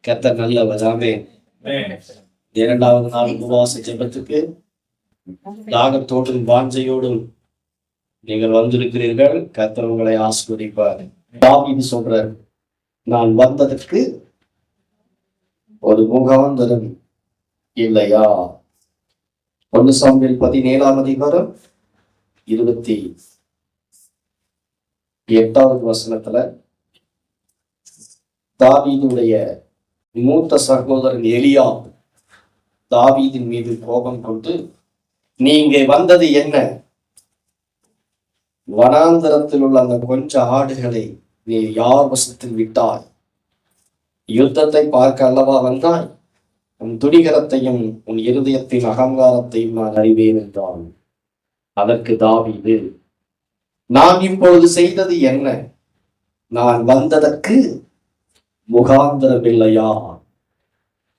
கர்த்தர் நல்லவர். ஆமென். இரண்டாவது நாள் உபவாச ஜெபத்துக்கு தாகத்தோடும் வாஞ்சையோடும் நீங்கள் வந்திருக்கிறீர்கள். கர்த்தர் உங்களை ஆசீர்வதிப்பார். தாவீது சொல்றார், நான் வந்ததற்கு ஒரு முகாந்தரம் இல்லையா? 1 சாமுவேல் 17ஆம் அதிகாரம் 28வது வசனத்துல தாவீதுடைய மூத்த சகோதரன் எலியாப் தாவீதின் மீது கோபம் கொண்டு, நீங்க வந்தது என்ன? வனாந்தரத்தில் உள்ள அந்த கொஞ்ச ஆடுகளை நீ யார் வசத்தில் விட்டாய்? யுத்தத்தை பார்க்க அல்லவா வந்தாய்? உன் துணிகரத்தையும் உன் இருதயத்தின் அகங்காரத்தையும் நான் அறிவேன் என்றான். அதற்கு தாவீது, நான் இப்பொழுது செய்தது என்ன? நான் வந்ததற்கு முகாந்திரமில்லையா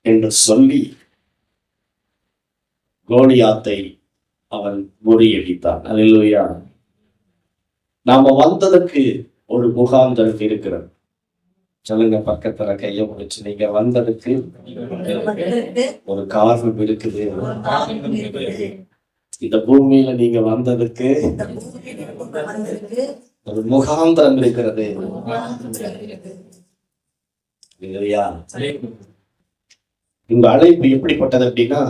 என்று சொல்லி கோலியாத்தை அவன் முறியடித்தான். அல்லேலூயா. நாம வந்ததற்கு ஒரு முகாந்திரம் இருக்கிறது. சொல்லுங்க, பக்கத்துல கைய முடிச்சு, நீங்க வந்ததுக்கு ஒரு காரணம் இருக்குது. இந்த பூமியில நீங்க வந்ததுக்கு ஒரு முகாந்திரம் இருக்கிறது. இல்லையா? இந்த அழைப்பு எப்படிப்பட்டது அப்படின்னா,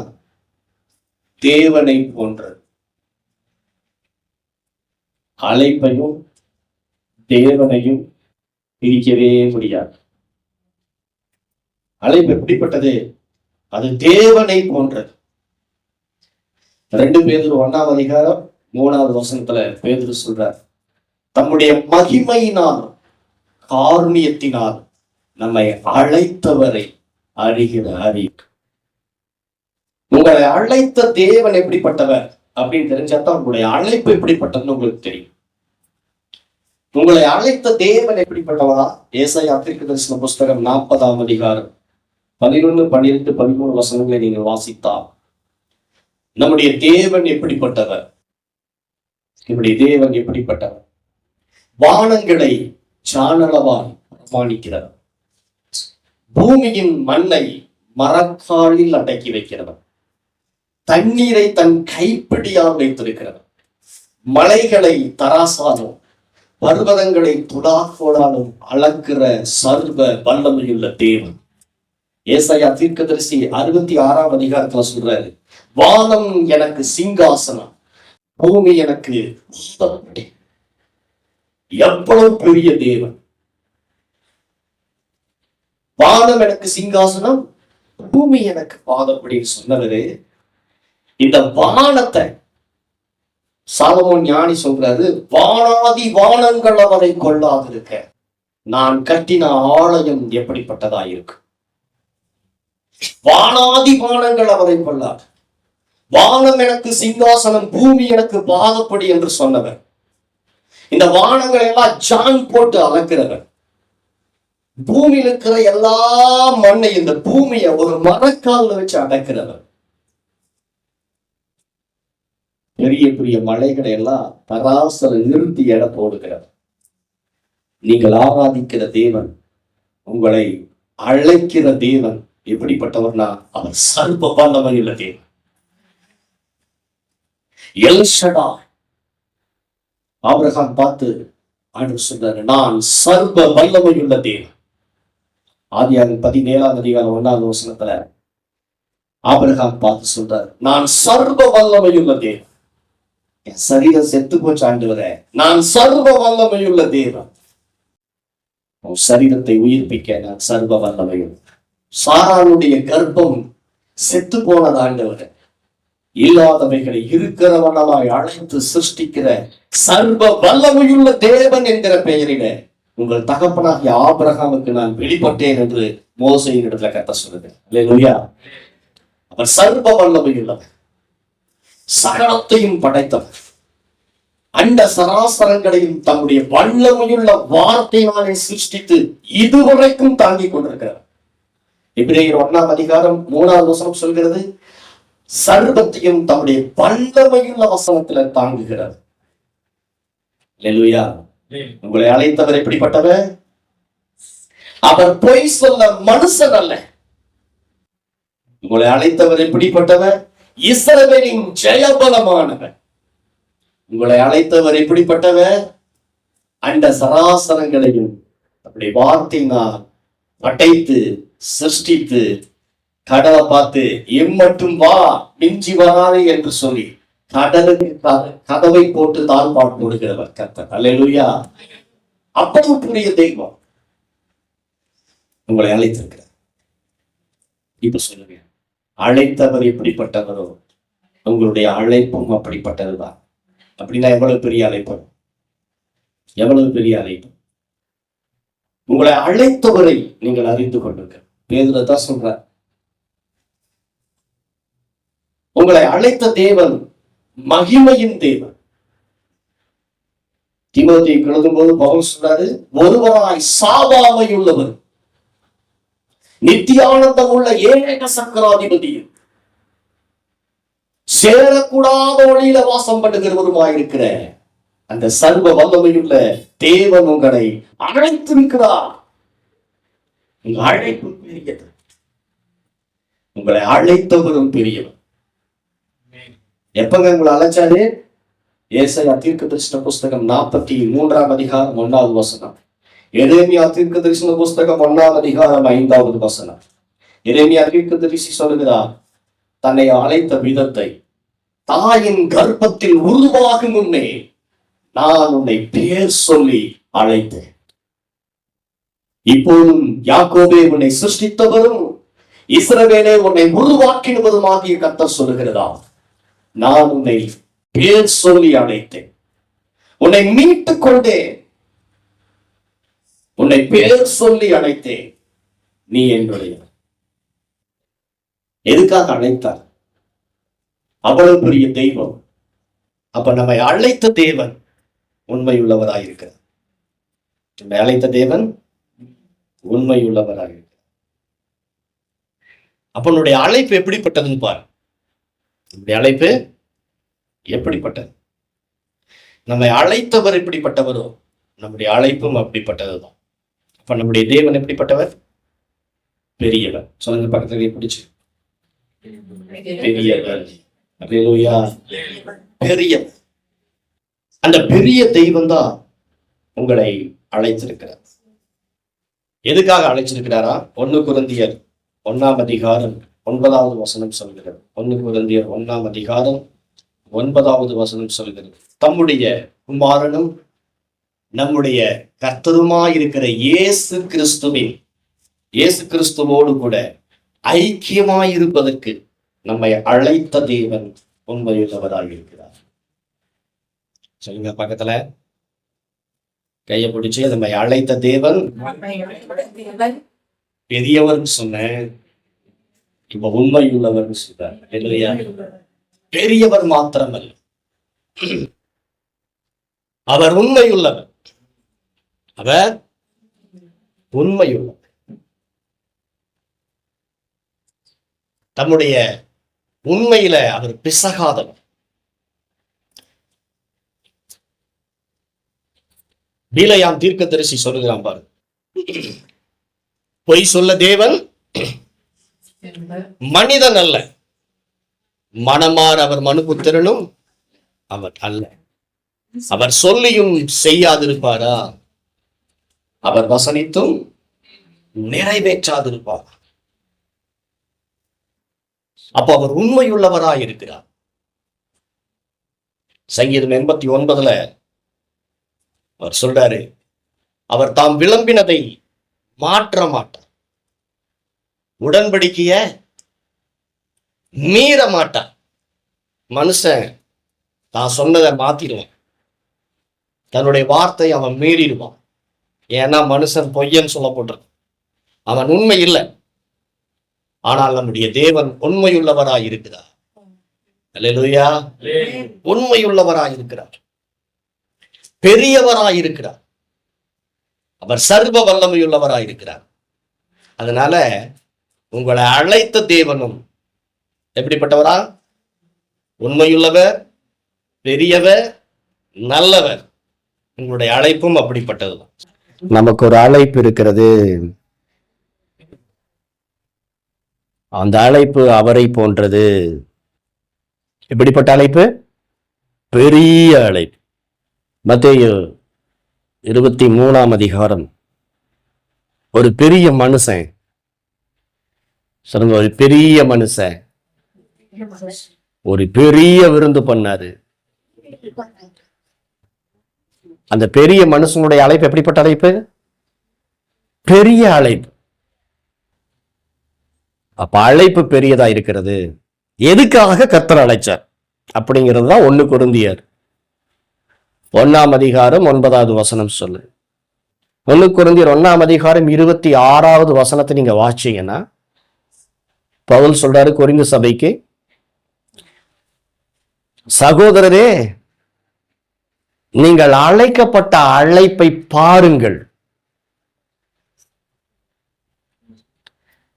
தேவனை போன்றது. அழைப்பையும் தேவனையும் பிரிக்கவே முடியாது. அழைப்பு எப்படிப்பட்டது? அது தேவனை போன்றது. 2 பேதுரு 1ஆம் அதிகாரம் 3வது வசனத்துல பேதுரு சொல்றார், தம்முடைய மகிமையினால் காருண்யத்தினால் நம்மை அழைத்தவரை அறிகிற அறிவு. உங்களை அழைத்த தேவன் எப்படிப்பட்டவர் அப்படின்னு தெரிஞ்சாதான் உங்களுடைய அழைப்பு எப்படிப்பட்டதுன்னு உங்களுக்கு தெரியும். உங்களை அழைத்த தேவன் எப்படிப்பட்டவரா? ஏசாயா தீர்க்கதரிசன புஸ்தகம் 40ஆம் அதிகாரம் 11, 12, 13 வசனங்களை நீங்கள் வாசித்தால், நம்முடைய தேவன் எப்படிப்பட்டவர்? நம்முடைய தேவன் எப்படிப்பட்டவர்? வானங்களை சாணளவாய் பிரமாணிக்கிறவர், பூமியின் மண்ணை மரக்காலில் அடக்கி வைக்கிறவர், தண்ணீரை தன் கைப்பிடியால் வைத்திருக்கிறவர், மலைகளை தராசாலும் பர்வதங்களை துடாக்கோடாலும் அளக்கிற சர்வ வல்லமையுள்ள தேவன். ஏசாயா தீர்க்கதரிசி 66ஆம் அதிகாரத்துல சொல்றாரு, வானம் எனக்கு சிங்காசனம், பூமி எனக்கு பாதப்படி. எவ்வளவு பெரிய தேவன்! வானம் எனக்கு சிங்காசனம், பூமி எனக்கு பாதப்படின்னு சொன்னவரு, இந்த வானத்தை சாலமோன் ஞானி சொல்றாரு, வானாதி வானங்கள் அவரை கொள்ளாதிருக்க நான் கட்டின ஆலயம் எப்படிப்பட்டதா இருக்கு? வானாதி வானங்கள் அவரை கொள்ளாது. வானம் எனக்கு சிங்காசனம், பூமி எனக்கு பாதப்படி என்று சொன்னவர். இந்த வானங்கள் எல்லாம் ஜான் போட்டு அளக்கிறவர். பூமியில் இருக்கிற எல்லா மண்ணை, இந்த பூமியை ஒரு மரக்கால வச்சு அடக்கிறவர். பெரிய பெரிய மலைகளை எல்லாம் தராசல நிறுத்தி எடை போடுகிறார். நீங்கள் ஆராதிக்கிற தேவன், உங்களை அழைக்கிற தேவன் எப்படிப்பட்டவர்னா, அவர் சர்வ வல்லமையுள்ள தேவன். எல்ஷடா ஆபிரகாம் பார்த்து ஆண்டவர் சொல்றாரு, நான் சர்வ வல்லமையுள்ள தேவன். ஆதியாகமம் 17ஆம் அதிகாரம் 1வது வசனத்துல ஆபிரகாம் பார்த்து சொல்றாரு, நான் சர்வ வல்லமையுள்ள தேவன். என் சரீரம் செத்து போச்சு ஆண்டவரே, நான் சர்வ வல்லமையுள்ள தேவன். உன் சரீரத்தை உயிர்ப்பிக்க நான் சர்வ வல்லமையுள்ள. சாராளுடைய கர்ப்பம் செத்து போனது ஆண்டவரே, இல்லாதவைகளை இருக்கிறவனமாய் அழைத்து சிருஷ்டிக்கிற சர்வ வல்லமையுள்ள தேவன் என்கிற பெயரில உங்கள் தகப்பனாகிய ஆபிரகாமுக்கு நான் வெளிப்பட்டேன் என்று மோசேயின் இடத்துல கர்த்தர் சொல்லுது. அல்லேலூயா. அவர் சர்வ வல்லமையுள்ளவர், சகலத்தையும் படைத்தவர், அண்ட சராசரங்களையும் தம்முடைய வல்லமையுள்ள வார்த்தையினாலே சிருஷ்டித்து இதுவரைக்கும் தாங்கிக் கொண்டிருக்கிறார். எபிரேயர் 1ஆம் அதிகாரம் 3வது வசனம் சொல்கிறது, சர்வத்தையும் தம்முடைய வல்லமையுள்ள வசனத்துல தாங்குகிறார். அல்லேலூயா. உங்களை அழைத்தவர் எப்படிப்பட்டவர்? அவர் பொய் சொல்ல மனுஷன் அல்ல. உங்களை அழைத்தவர் எப்படிப்பட்டவர்? இஸ்ரவேலின் ஜெயபலமானவர். உங்களை அழைத்தவர் எப்படிப்பட்டவர்? அண்ட சராசரங்களையும் அப்படி வார்த்தையினால் படைத்து சிருஷ்டித்து கடலை பார்த்து எம்மட்டும் வா மிஞ்சி வராதே என்று சொல்லி கடலுக்கு கதவை போட்டு தாழ்பாடு கொடுக்கிறவர் கர்த்தர். அல்லேலூயா. அவ்வளவு பெரிய தெய்வம் உங்களை அழைத்திருக்கிறார். இப்ப சொல்லுங்க, அழைத்தவர் எப்படிப்பட்டவரோ உங்களுடைய அழைப்பும் அப்படிப்பட்டதுதான். அப்படின்னா எவ்வளவு பெரிய அழைப்பு, எவ்வளவு பெரிய அழைப்பு. உங்களை அழைத்தவரை நீங்கள் அறிந்து கொண்டிருக்க. பேதுரு தான் சொல்ற, உங்களை அழைத்த தேவன் மகிமையின் தேவன். தீமோத்தேயுக்கு எழுதும் போது பவுல் சொல்றாரு, ஒருவராய் சாவாமை உள்ளவர், நித்தியானந்தம் உள்ள ஏக சக்கராதிபதி, சேரக்கூடாத வழியில வாசம் பண்ணுகிறவருமாயிருக்கிற அந்த சர்வ வல்லமையுள்ள தேவன் உங்களை அழைத்திருக்கிறார். உங்க அழைப்பு பெரியது, உங்களை அழைத்தவரும் பெரியவர். எப்பங்க உங்களை அழைச்சாரு? ஏசாயா தீர்க்கதரிசன புஸ்தகம் 43ஆம் அதிகாரம் 1வது வசனம், எரேமியா தீர்க்கதரிசன புஸ்தகம் 1ஆம் அதிகாரம் 5வது வசனம். எரேமியா தீர்க்கதரிசி சொல்லுகிறார், தன்னை அழைத்த விதத்தை, தாயின் கர்ப்பத்தில் உருவாகும் முன்னே நான் உன்னை பேர் சொல்லி அழைத்தேன். இப்போதும் யாக்கோபே உன்னை சிருஷ்டித்தவரும் இஸ்ரவேலே உன்னை உருவாக்கினவருமாகிய கர்த்தர் சொல்லுகிறதா, நான் உன்னை பேர் சொல்லி அழைத்தேன், உன்னை மீட்டுக் கொண்டேன், உன்னை பேர் சொல்லி அழைத்தேன், நீ என்னுடைய. எதுக்காக அழைத்தார்? அவ்வளவு பெரிய தெய்வம். அப்ப நம்மை அழைத்த தேவன் உண்மையுள்ளவராயிருக்கிறார். நம்மை அழைத்த தேவன் உண்மையுள்ளவராயிருக்கிறார். அப்ப நம்முடைய அழைப்பு எப்படிப்பட்டதுன்னு பாரு. நம்முடைய அழைப்பு எப்படிப்பட்டது? நம்மை அழைத்தவர் எப்படிப்பட்டவரோ நம்முடைய அழைப்பும் அப்படிப்பட்டதுதான். அப்ப நம்முடைய தேவன் எப்படிப்பட்டவர்? பெரியவர். சொல்லுங்க பக்கத்துல பிடிச்சு, பெரியவர். அல்லேலூயா. பெரியவர். அந்த பெரிய தெய்வம் தான் உங்களை அழைத்திருக்கிறார். எதுக்காக அழைச்சிருக்கிறாரா? 1 கொரிந்தியர் 1ஆம் அதிகாரம் 9வது வசனம் சொல்கிறது. 1 கொரிந்தியர் 1ஆம் அதிகாரம் 9வது வசனம் சொல்கிறது, தம்முடைய குமாரனும் நம்முடைய கர்த்தருமாயிருக்கிற இயேசு கிறிஸ்துவோடு கூட ஐக்கியமாயிருப்பதற்கு நம்மை அழைத்த தேவன் உண்மையுள்ளவராயிருக்கிறார். சொல்லுங்க பக்கத்துல கையை பிடிச்சு, நம்மை அழைத்த தேவன் பெரியவர் சொன்னேன், இப்ப உண்மையுள்ளவர் சொல்றார். இல்லையா? பெரியவர் மாத்திரமல்ல, அவர் உண்மையுள்ளவர். அவர் உண்மையுள்ளவர். தம்முடைய உண்மையில அவர் பிசகாதவர். பீலையாம் தீர்க்கதரிசி சொல்லுகிறான் பாரு, பொய் சொல்ல தேவன் மனிதன் அல்ல, மனமார் அவர் மனுபுத்திரனும் அவர் அல்ல. அவர் சொல்லியும் செய்யாதிருப்பாரா? அவர் வசனித்தும் நிறைவேற்றாதிருப்பார். அப்போ அவர் உண்மையுள்ளவராய் இருக்கிறார். சங்கீதம் 89 அவர் சொல்றாரு, அவர் தாம் விளம்பினதை மாற்ற மாட்டார், உடன்படிக்கைய மீற மாட்டார். மனுஷன் தான் சொன்னதை மாத்திடுவான், தன்னுடைய வார்த்தை அவன் மீறிடுவான். ஏன்னா மனுஷன் பொய்யன்னு சொல்லப்படுறது, அவன் உண்மை இல்லை. ஆனால் நம்முடைய தேவன் உண்மையுள்ளவராய் இருக்கிறார். அல்லேலூயா. உண்மையுள்ளவராய் இருக்கிறார், பெரியவராய் இருக்கிறார், அவர் சர்வ வல்லமையுள்ளவராய் இருக்கிறார். அதனால உங்களை அழைத்த தேவனும் எப்படிப்பட்டவரா? உண்மையுள்ளவர், பெரியவர், நல்லவர். உங்களுடைய அழைப்பும் அப்படிப்பட்டதுதான். நமக்கு ஒரு அழைப்பு இருக்கிறது. அந்த அழைப்பு அவரை போன்றது. எப்படிப்பட்ட அழைப்பு? பெரிய அழைப்பு. மத்தேயு 23ஆம் அதிகாரம். ஒரு பெரிய மனுஷன் சொல்லுங்க, ஒரு பெரிய மனுஷன் ஒரு பெரிய விருந்து பண்ணாரு. அந்த பெரிய மனுஷனுடைய அழைப்பு எப்படிப்பட்ட அழைப்பு? பெரிய அழைப்பு. அப்ப அழைப்பு பெரியதா இருக்கிறது. எதுக்காக கர்த்தர் அழைச்சார் அப்படிங்கிறது தான் 1 கொரிந்தியர் 1ஆம் அதிகாரம் 9வது வசனம் சொல்லு. 1 கொரிந்தியர் 1ஆம் அதிகாரம் 26வது வசனத்தை நீங்க வாசிச்சீங்கன்னா பவுல் சொல்றாரு கொரிந்து சபைக்கு, சகோதரரே, நீங்கள் அழைக்கப்பட்ட அழைப்பை பாருங்கள்.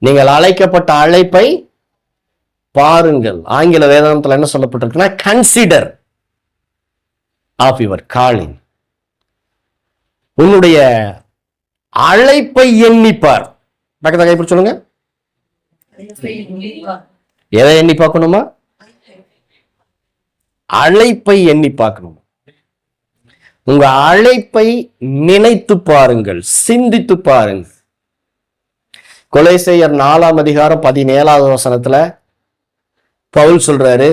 நீங்கள் அழைக்கப்பட்ட அழைப்பை பாருங்கள். ஆங்கில வேதாந்தத்தில் என்ன சொல்லப்பட்டிருக்குன்னா, கன்சிடர் ஆஃப் யுவர் காலிங். உன்னுடைய அழைப்பை எண்ணிப்பார். பக்கத்துல கைப்பிடி சொல்லுங்க. எதை எண்ணி பார்க்கணுமா? அழைப்பை எண்ணி பார்க்கணும். உங்க அழைப்பை நினைத்து பாருங்கள், சிந்தித்து பாருங்கள். கொலைசேயர் 4ஆம் அதிகாரம் 17வது வசனத்துல பவுல் சொல்றாரு,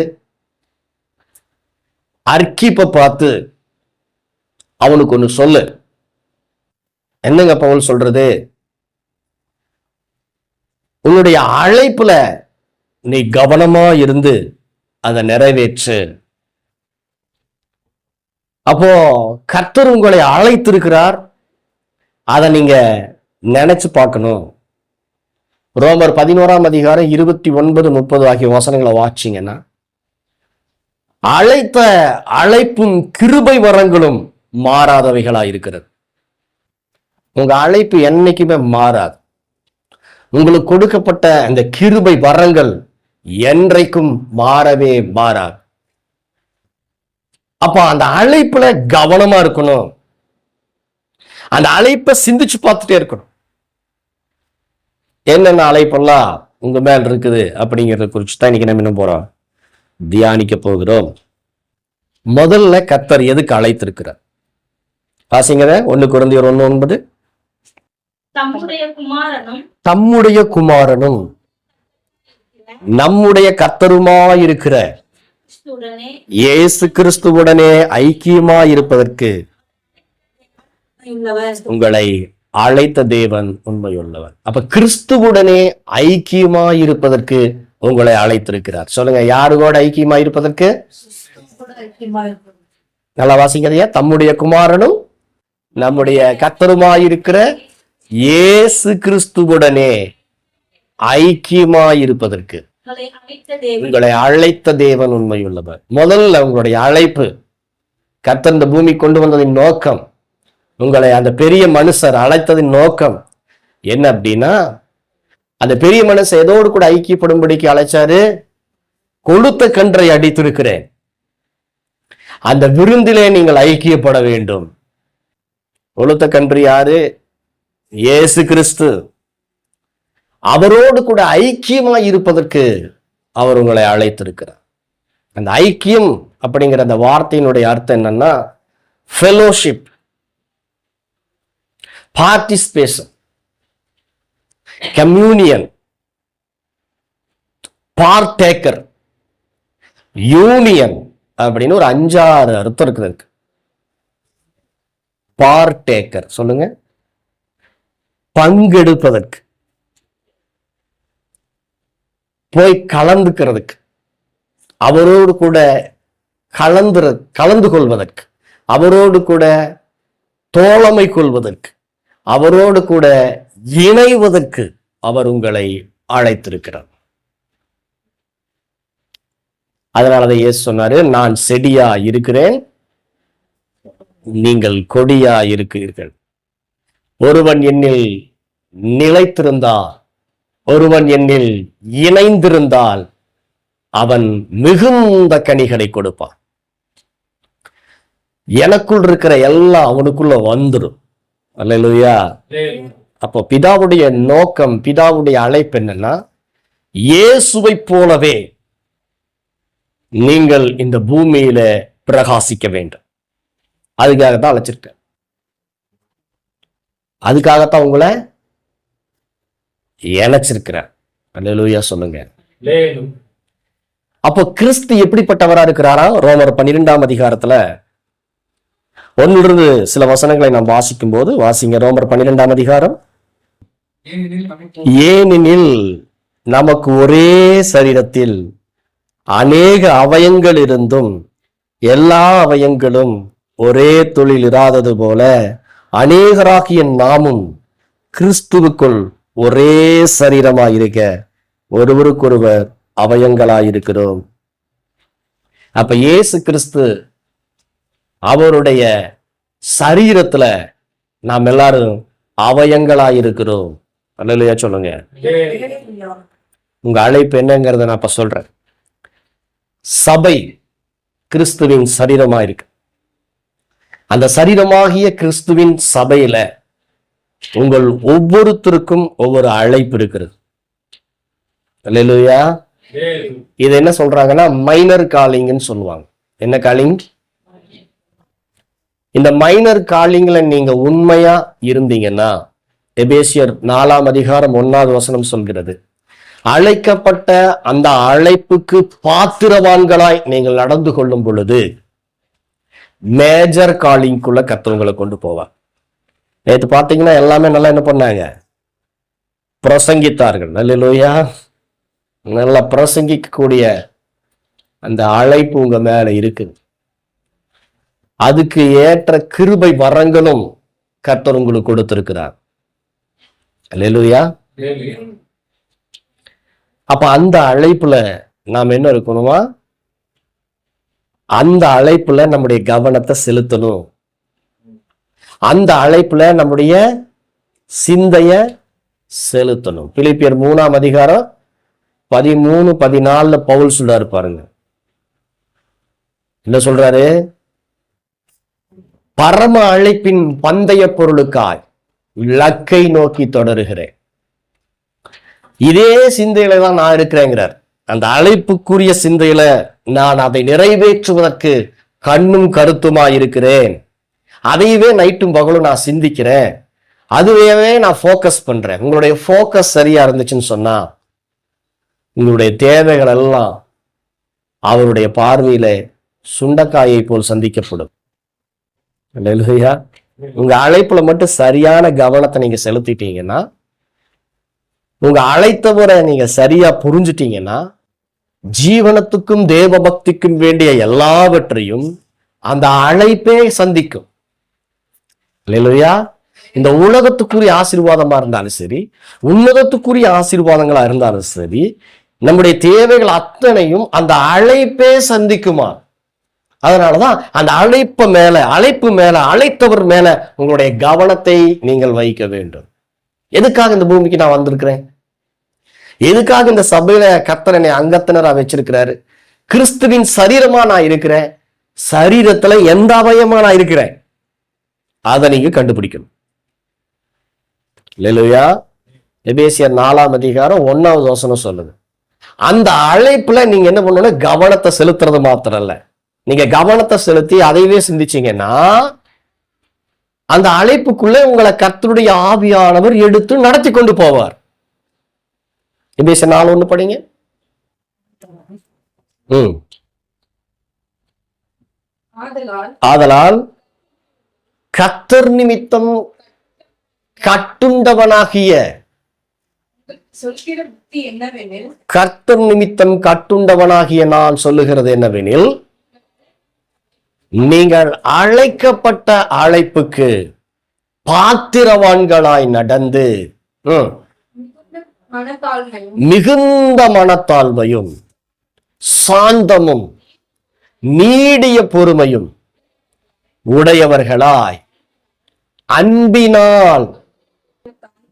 அர்க்கிப்பை பார்த்து அவனுக்கு ஒண்ணு சொல்லு. என்னங்க பவுல் சொல்றது? உன்னுடைய அழைப்புல நீ கவனமா இருந்து அதை நிறைவேற்று. அப்போ கர்த்தர் உங்களை அழைத்திருக்கிறார், அதை நீங்க நினைச்சு பார்க்கணும். ரோமர் 11ஆம் அதிகாரம் 29, 30 ஆகிய வசனங்களை வாசிச்சீங்கன்னா, அழைத்த அழைப்பும் கிருபை வரங்களும் மாறாதவைகளா இருக்கிறது. உங்க அழைப்பு என்னைக்குமே மாறாது. உங்களுக்கு கொடுக்கப்பட்ட அந்த கிருபை வரங்கள் என்றைக்கும் மாறவே மாறாது. அப்ப அந்த அழைப்புல கவனமா இருக்கணும். அந்த அழைப்பை சிந்திச்சு பார்த்துட்டே இருக்கணும். என்னென்ன அழைப்பெல்லாம் உங்க மேல் இருக்குது அப்படிங்கிறத குறிச்சு தான் இன்னைக்கு நம்ம என்ன போறோம், தியானிக்க போகிறோம். முதல்ல கர்த்தர் எதுக்கு அழைத்திருக்கிறார் வாசிங்க. 1 கொரிந்தியர் 1:9. தம்முடைய குமாரனும் நம்முடைய கர்த்தருமாயிருக்கிற இயேசு கிறிஸ்துவுடனே ஐக்கியமாயிருப்பதற்கு உங்களை அழைத்த தேவன் உண்மையுள்ளவர். அப்ப கிறிஸ்துவுடனே ஐக்கியமாயிருப்பதற்கு உங்களை அழைத்திருக்கிறார். சொல்லுங்க, யாரு கூட ஐக்கியமாயிருப்பதற்கு? நல்லா வாசிங்கதையா. தம்முடைய குமாரனும் நம்முடைய கர்த்தருமாயிருக்கிற இயேசு கிறிஸ்துவுடனே ஐக்கியமாயிருப்பதற்கு உங்களை அழைத்த தேவன் உண்மையுள்ளவர். முதல்ல உங்களுடைய அழைப்பு, கர்த்தர் இந்த பூமி கொண்டு வந்ததின் நோக்கம், உங்களை அந்த பெரிய மனுஷர் அழைத்ததின் நோக்கம் என்ன அப்படின்னா, அந்த பெரிய மனுஷன் எதோடு கூட ஐக்கியப்படும்படிக்கு அழைச்சாரு? கொழுத்த கன்றை அடித்திருக்கிறேன், அந்த விருந்திலே நீங்கள் ஐக்கியப்பட வேண்டும். கொழுத்த கன்று யாரு? இயேசு கிறிஸ்து. அவரோடு கூட ஐக்கியமாய் இருப்பதற்கு அவர் உங்களை அழைத்திருக்கிறார். அந்த ஐக்கியம் அப்படிங்கிற அந்த வார்த்தையினுடைய அர்த்தம் என்னன்னா, fellowship, participation, communion, partaker, union அப்படின்னு ஒரு 5-6 அர்த்தம் இருக்குது. பார்ட்டேக்கர் சொல்லுங்க, பங்கெடுப்பதற்கு, போய் கலந்துக்கிறதுக்கு, அவரோடு கூட கலந்து கொள்வதற்கு, அவரோடு கூட தோழமை கொள்வதற்கு, அவரோடு கூட இணைவதற்கு அவர் உங்களை அழைத்திருக்கிறார். அதனாலதான் இயேசு சொன்னாரு, நான் செடியா இருக்கிறேன், நீங்கள் கொடியா இருக்கிறீர்கள். ஒருவன் என்னில் நிலைத்திருந்தால், ஒருவன் என்னில் இணைந்திருந்தால் அவன் மிகுந்த கனிகளை கொடுப்பான். எனக்குள் இருக்கிற எல்லாம் அவனுக்குள்ள வந்துடும். அல்லேலூயா. அப்போ பிதாவுடைய நோக்கம், பிதாவுடைய அழைப்பு என்னன்னா, இயேசுவை போலவே நீங்கள் இந்த பூமியில பிரகாசிக்க வேண்டும். அதுக்காகத்தான் அழைச்சிருக்க, அதுக்காகத்தான் உங்களை இணைச்சிருக்கிறார். அல்லேலூயா சொல்லுங்க. அப்போ கிறிஸ்து எப்படிப்பட்டவரா இருக்கிறாரா? ரோமர் 12ஆம் அதிகாரத்துல ஒன்றிலிருந்து சில வசனங்களை நாம் வாசிக்கும் போது, வாசிங்க ரோமர் 12ஆம் அதிகாரம். ஏனெனில் நமக்கு ஒரே சரீரத்தில் அநேக அவயங்கள் இருந்தும் எல்லா அவயங்களும் ஒரே தொழில் இராதது போல அநேகராகிய நாமும் கிறிஸ்துவுக்குள் ஒரே சரீரமாயிருக்க ஒருவருக்கொருவர் அவயங்களாயிருக்கிறோம். அப்ப இயேசு கிறிஸ்து அவருடைய சரீரத்துல நாம் எல்லாரும் அவயங்களாயிருக்கிறோம். அல்லேலூயா சொல்லுங்க. உங்க அழைப்பு என்னங்கிறத நான் இப்ப சொல்றேன். சபை கிறிஸ்துவின் சரீரமா இருக்கு. அந்த சரீரமாகிய கிறிஸ்துவின் சபையில உங்கள் ஒவ்வொருத்தருக்கும் ஒவ்வொரு அழைப்பு இருக்கிறது. அல்லேலூயா. இது என்ன சொல்றாங்கன்னா மைனர் காலிங்னு சொல்லுவாங்க. என்ன காலிங்? இந்த மைனர் காலிங்ல நீங்க உண்மையா இருந்தீங்கன்னா, எபேசியர் 4ஆம் அதிகாரம் 1வது வசனம் சொல்கிறது, அழைக்கப்பட்ட அந்த அழைப்புக்கு பாத்திரவான்களாய் நீங்கள் நடந்து கொள்ளும் பொழுது மேஜர் காலிங்குள்ள கர்த்தர் கொண்டு போவார். நேற்று பார்த்தீங்கன்னா எல்லாமே நல்லா என்ன பண்ணாங்க? பிரசங்கித்தார்கள். அல்லேலூயா. நல்லா பிரசங்கிக்கக்கூடிய அந்த அழைப்பு உங்க மேல இருக்குது. அதுக்கு ஏற்ற கிருபை வரங்களும் கர்த்தர் உங்களுக்கு கொடுத்திருக்கிறார். அல்லேலூயா. அப்ப அந்த அழைப்புல நாம் என்ன இருக்கணுமா? அந்த அழைப்புல நம்முடைய கவனத்தை செலுத்தணும். அந்த அழைப்புல நம்முடைய சிந்தைய செலுத்தணும். பிலிப்பியர் 3ஆம் அதிகாரம் 13-14 பவுல் சொல்றாரு பாருங்க. என்ன சொல்றாரு? பரம அழைப்பின் பந்தய பொருளுக்காய் இலக்கை நோக்கி தொடருகிறேன். இதே சிந்தையில தான் நான் இருக்கிறேங்கிறார். அந்த அழைப்புக்குரிய சிந்தையில நான் அதை நிறைவேற்றுவதற்கு கண்ணும் கருத்துமா இருக்கிறேன். அதையவே நைட்டும் பகலும் நான் சிந்திக்கிறேன். அதுவே நான் ஃபோக்கஸ் பண்றேன். உங்களுடைய ஃபோக்கஸ் சரியா இருந்துச்சுன்னு சொன்னா உங்களுடைய தேவைகள் எல்லாம் அவருடைய பார்வையில சுண்டக்காயை போல் சந்திக்கப்படும். அல்லேலூயா. உங்க அழைப்புல மட்டும் சரியான கவனத்தை நீங்க செலுத்திட்டீங்கன்னா, உங்க அழைத்தவரை நீங்க சரியா புரிஞ்சுட்டீங்கன்னா, ஜீவனத்துக்கும் தேவ பக்திக்கும் வேண்டிய எல்லாவற்றையும் அந்த அழைப்பே சந்திக்கும். அல்லேலூயா. இந்த உலகத்துக்குரிய ஆசீர்வாதமா இருந்தாலும் சரி, உன்னதத்துக்குரிய ஆசீர்வாதங்களா இருந்தாலும் சரி, நம்முடைய தேவைகள் அத்தனையும் அந்த அழைப்பே சந்திக்குமா. அதனாலதான் அந்த அழைப்பு மேல அழைத்தவர் மேல உங்களுடைய கவனத்தை நீங்கள் வைக்க வேண்டும். எதுக்காக இந்த பூமிக்கு நான் வந்திருக்கிறேன்? எதுக்காக இந்த சபையில கர்த்தர் என்னை அங்கத்தினரா வச்சிருக்கிறாரு? கிறிஸ்துவின் சரீரமா நான் இருக்கிறேன். சரீரத்துல எந்த அவயமா நான் இருக்கிறேன் அதை நீங்க கண்டுபிடிக்கணும். அல்லேலூயா. எபேசியர் 4ஆம் அதிகாரம் 1வது வசனம் சொல்லுது. அந்த அழைப்புல நீங்க என்ன பண்ணணும்? கவனத்தை செலுத்துறது மாத்திரம் இல்ல, நீங்க கவனத்தை செலுத்தி அதைவே சிந்திச்சீங்கன்னா அந்த அழைப்புக்குள்ள உங்களை கர்த்தருடைய ஆவியானவர் எடுத்து நடத்தி கொண்டு போவார். எபேசியர் 4:1 படிங்க. ஆதலால் கர்த்தர் நிமித்தம் கட்டுண்டவனாகிய கர்த்தர் நிமித்தம் கட்டுண்டவனாகிய நான் சொல்லுகிறது என்னவெனில், நீங்கள் அழைக்கப்பட்ட அழைப்புக்கு பாத்திரவான்களாய் நடந்து மிகுந்த மனத்தாழ்மையும் சாந்தமும் நீடிய பொறுமையும் உடையவர்களாய் அன்பினால்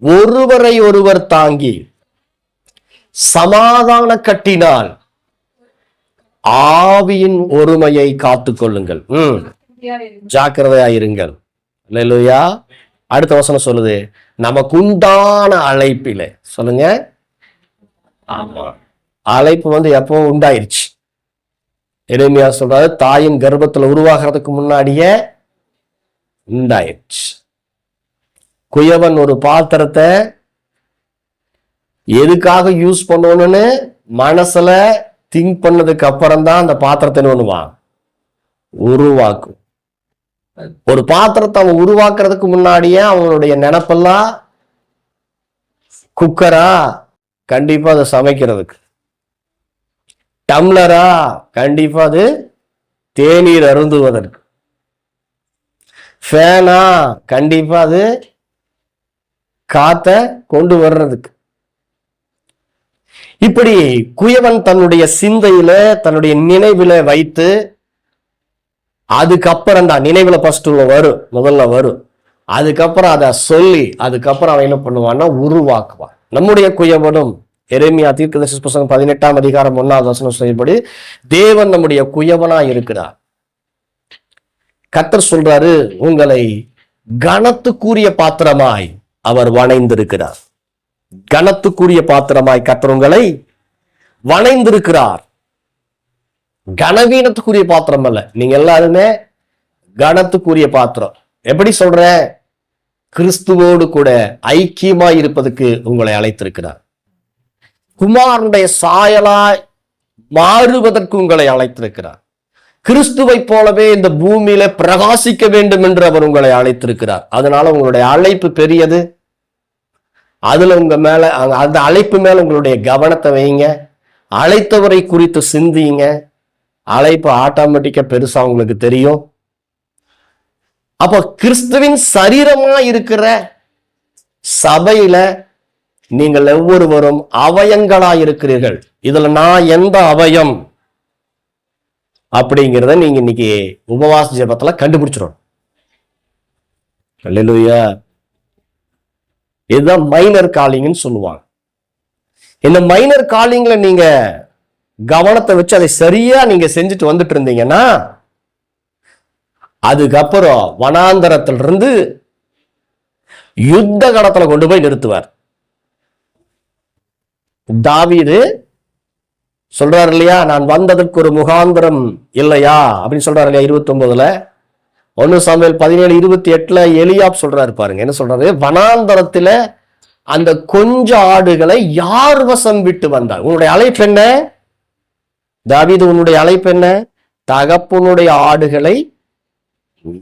ஒருவரை ஒருவர் தாங்கி சமாதான கட்டினால் ஆவியின் ஒருமையை காத்துக் கொள்ளுங்கள். ஜாக்கிரதையாயிருங்கள். அல்லேலூயா. அடுத்த வசனம் சொல்லுது, நமக்கு உண்டான அழைப்பிலே, சொல்லுங்க, ஆமா, அழைப்பு எப்போ உண்டாயிருச்சு. எரேமியா சொல்றாரு, தாயின் கர்ப்பத்துல உருவாகிறதுக்கு முன்னாடியே உண்டாயிருச்சு. குயவன் ஒரு பாத்திரத்தை எதுக்காக யூஸ் பண்ணணும்னு மனசுல திங்க் பண்ணதுக்கு அப்புறம் தான் அந்த பாத்திரத்தை பண்ணுவான், உருவாக்கும். ஒரு பாத்திரத்தை அவன் உருவாக்குறதுக்கு முன்னாடியே அவனுடைய நினைப்பெல்லாம் குக்கரா, கண்டிப்பா அதை சமைக்கிறதுக்கு. டம்ளரா, கண்டிப்பா அது தேநீர் அருந்துவதற்கு. ஃபேனா, கண்டிப்பா அது காத்த கொண்டு வர்றதுக்கு. இப்படி குயவன் தன்னுடைய சிந்தையில, தன்னுடைய நினைவுல வைத்து, அதுக்கப்புறம் தான் நினைவுல ஃபர்ஸ்ட் முதல்ல வரும். அதுக்கப்புறம் அதை சொல்லி, அதுக்கப்புறம் அவன் என்ன பண்ணுவான்னா உருவாக்குவான். நம்முடைய குயவனும் எரேமியா தீர்க்கதரிசி புத்தகம் 18ஆம் அதிகாரம் 1வது வசனம் சொல்லும்படி, தேவன் நம்முடைய குயவனா இருக்கிறார். கர்த்தர் சொல்றாரு, உங்களை கனத்துக்குரிய பாத்திரமாய் அவர் வணைந்திருக்கிறார். கனத்துக்குரிய பாத்திரமாய் கர்த்தர் உங்களை வணைந்திருக்கிறார். கனவீனத்துக்குரிய பாத்திரம் அல்ல, நீங்க எல்லாருமே கனத்துக்குரிய பாத்திரம். எப்படி சொல்ற? கிறிஸ்துவோடு கூட ஐக்கியமாய் இருப்பதற்கு உங்களை அழைத்திருக்கிறார். குமாரனுடைய சாயலாய் மாறுவதற்கு உங்களை அழைத்திருக்கிறார். கிறிஸ்துவை போலவே இந்த பூமியில பிரகாசிக்க வேண்டும் என்று அவர் உங்களை அழைத்திருக்கிறார். அதனால உங்களுடைய அழைப்பு பெரியது. அதுல உங்க மேல, அந்த அழைப்பு மேல உங்களுடைய கவனத்தை வைங்க. அழைத்தவரை குறித்து சிந்திங்க. அழைப்பு ஆட்டோமேட்டிக்கா பெருசா உங்களுக்கு தெரியும். அப்போ கிறிஸ்துவின் சரீரமா இருக்கிற சபையில நீங்கள் ஒவ்வொருவரும் அவயங்களா இருக்கிறீர்கள். இதுல நான் எந்த அவயம் அப்படிங்கிறத நீங்க இன்னைக்கு உபவாச ஜெபத்துல கண்டுபிடிச்சிடணும். அல்லேலூயா. இதுதான் மைனர் காலிங்னு சொல்லுவாங்க. இந்த மைனர் காலிங்ல நீங்க கவனத்தை வச்சு அதை சரியா நீங்க செஞ்சுட்டு வந்துட்டு இருந்தீங்கன்னா, அதுக்கப்புறம் வனாந்தரத்திலிருந்து யுத்த கடத்துல கொண்டு போய் நிறுத்துவார். தாவீது சொல்றாரு இல்லையா, நான் வந்ததற்கு ஒரு முகாந்திரம் இல்லையா அப்படின்னு சொல்றாரு இல்லையா 29ல. 1 சாமுவேல் 17:28 எலியாப் சொல்றாரு பாருங்க, என்ன சொல்றாரு? வனாந்தரத்துல அந்த கொஞ்ச ஆடுகளை யார் வசம் விட்டு வந்தார்? உன்னுடைய அழைப்பு என்ன தாவீது? உன்னுடைய அழைப்பு என்ன? தகப்பனுடைய ஆடுகளை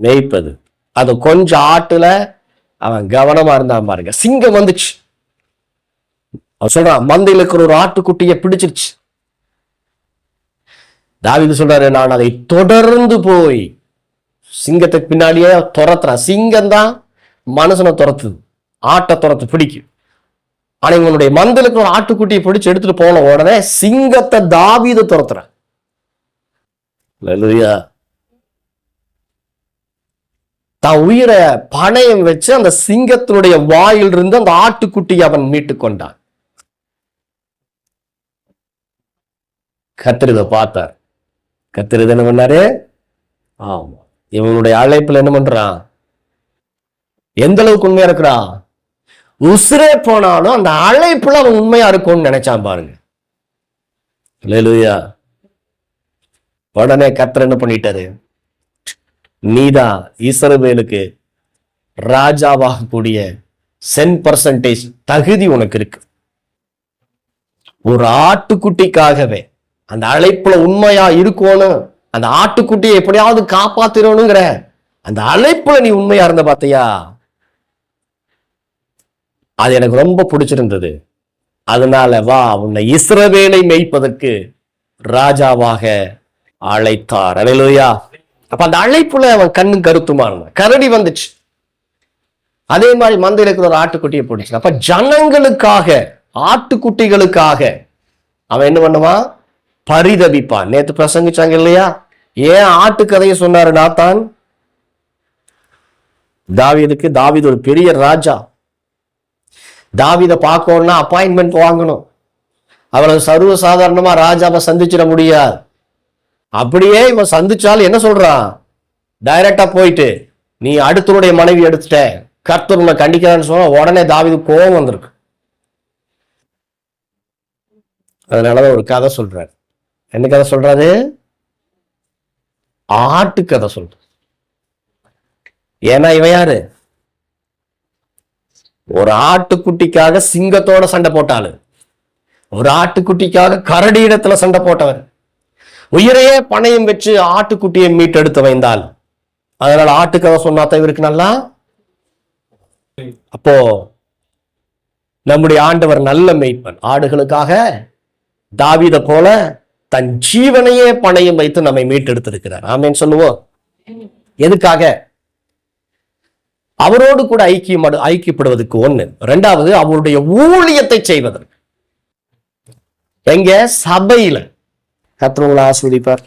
மேய்ப்பது. அது கொஞ்ச ஆட்டுல அவன் கவனமா இருந்தான் பாருங்க. சிங்கம் வந்துச்சு, அவன் சொல்றான் மந்தையில் இருக்கிற ஒரு ஆட்டுக்குட்டியை பிடிச்சிருச்சு. தாவீது சொல்றாரு, நான் அதை தொடர்ந்து போய் சிங்கத்துக்கு பின்னாடியே துரத்துறான். சிங்கம் தான் மனுஷனை துரத்துது, ஆட்டை துரத்து பிடிக்கும். ஆனா இவனுடைய மந்தையில் இருக்கிற ஒரு ஆட்டுக்குட்டியை பிடிச்சு எடுத்துட்டு போன உடனே சிங்கத்தை தாவீது துரத்துறான். அல்லேலூயா. தான் உயிரை பணயம் வச்சு அந்த சிங்கத்தினுடைய வாயிலிருந்து அந்த ஆட்டுக்குட்டியை அவன் மீட்டு கொண்டான். கர்த்தர் இதை பார்த்தார். கர்த்தர் இதை என்ன பண்ணாரு? ஆமா, இவனுடைய அழைப்புல என்ன பண்றான்? எந்த அளவுக்கு உண்மையா இருக்கிறான்? உசுரே போனாலும் அந்த அழைப்புல அவன் உண்மையா இருக்கும்னு நினைச்சான் பாருங்க. அல்லேலூயா. உடனே கர்த்தர் என்ன பண்ணிட்டாரு? நீதான் இஸ்ரவேலுக்கு ராஜாவாக கூடிய 10% தகுதி உனக்கு இருக்கு. ஒரு ஆட்டுக்குட்டிக்காகவே அந்த அழைப்புல உண்மையா இருக்கணும், அந்த ஆட்டுக்குட்டியை எப்படியாவது காப்பாத்திரணுங்கிற அந்த அழைப்புல நீ உண்மையா இருந்த பாத்தியா, அது எனக்கு ரொம்ப பிடிச்சிருந்தது. அதனால வா, உன்னை இஸ்ரவேலை மேய்ப்பதற்கு ராஜாவாக அழைத்தார். அல்லேலூயா. அப்ப அந்த அழைப்புல அவன் கண்ணு கருத்துமா இருந்தான். கரடி வந்துச்சு, அதே மாதிரி மந்தையில் இருக்கிற ஒரு ஆட்டுக்குட்டியை பிடிச்சு. அப்ப ஜனங்களுக்காக, ஆட்டுக்குட்டிகளுக்காக அவன் என்ன பண்ணுவான்? பரிதபிப்பான். நேத்து பிரசங்கிச்சாங்க இல்லையா, ஏன் ஆட்டுக்கதையை சொன்னாரு நாத்தான்? தாவீதுக்கு, தாவீது ஒரு பெரிய ராஜா. தாவீதை பார்க்கணும்னா அப்பாயின்மெண்ட் வாங்கணும். அவளை சர்வ சாதாரணமா ராஜாவை சந்திச்சிட முடியாது. அப்படியே இவன் சந்திச்சாலும் என்ன சொல்றான்? டைரக்டா போயிட்டு நீ அடுத்தவருடைய மனைவி எடுத்துட்ட, கர்த்தர் உன்னை கண்டிக்கிறான்னு சொன்னா உடனே தாவீது கோபம் வந்திருக்கு. அதனாலதான் ஒரு கதை சொல்றாரு. என்ன கதை சொல்றாரு? ஆட்டு கதை சொல்றாரு. ஏன்னா இவன் யாரு? ஒரு ஆட்டுக்குட்டிக்காக சிங்கத்தோட சண்டை போட்டாளு, ஒரு ஆட்டுக்குட்டிக்காக கரடி இடத்துல சண்டை போட்டவன், உயிரையே பணையம் வச்சு ஆட்டுக்குட்டியை மீட்டெடுத்து வைந்தால். அதனால ஆட்டுக்கதை சொன்னாதான் இவருக்கு நல்லா. அப்போ நம்முடைய ஆண்டவர் நல்ல மேய்ப்பன். ஆடுகளுக்காக தாவீதை போல தன் ஜீவனையே பணையம் வைத்து நம்மை மீட்டெடுத்திருக்கிறார். ஆமென் சொல்லுவோம். எதுக்காக? அவரோடு கூட ஐக்கியப்படுவதற்கு ஒண்ணு. இரண்டாவது, அவருடைய ஊழியத்தை செய்வதற்கு. எங்க? சபையில. கர்த்தர் உங்களை ஆசீர்வதிப்பார்.